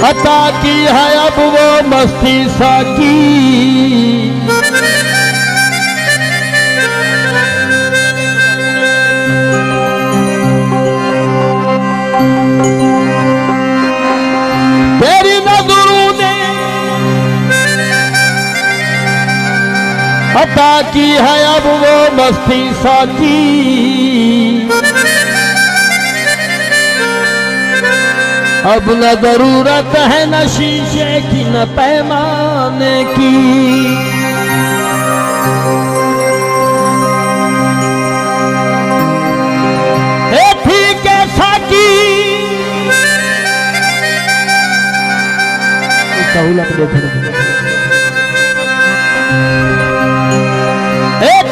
अता की है अब वो मस्ती साकी, तेरी नजरों ने अता की है अब वो मस्ती साकी। अब न जरूरत है न शीशे की न पैमाने की, ठीक है साकी।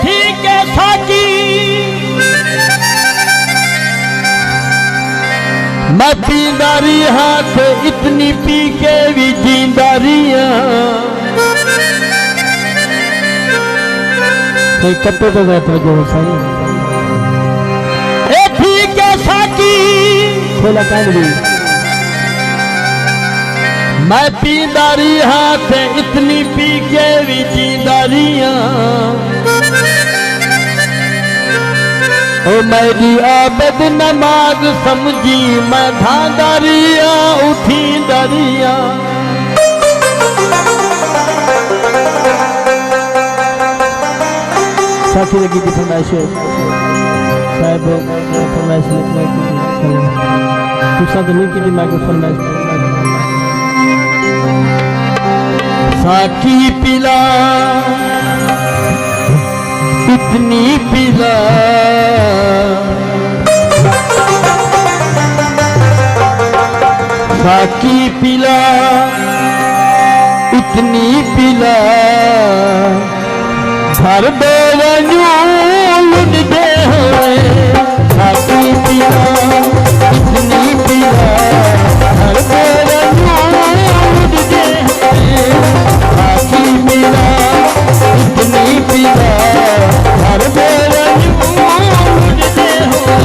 ठीक है साकी, मैं पीदारी हाथ इतनी पी के भी जींदारियां। कट्टे तो गए थे जो सही। ठीक है साकी, खोला कान भी। मैं पीदारी हाथ इतनी पी के भी जींदारियां। ओ मेरी आबद नमाज समझी मैं धांधरिया उठी दरिया। साथी लगी थी फरमाइश साहब, फरमाइश कुछ तो नहीं की थी मैं को फरमाइश। साकी पिला इतनी पिला, साकी पिला इतनी पिला, भर दे लुट दे हुए। साकी पिला इतनी पिला, भर दे लुट दे हुए। साकी पिला इतनी पिला, भर दे लुट दे हुए।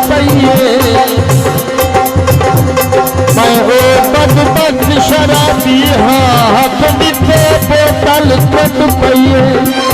रुपये मैं ओ बदबख्त शराबी हाथ दिते बोतल 2 रुपये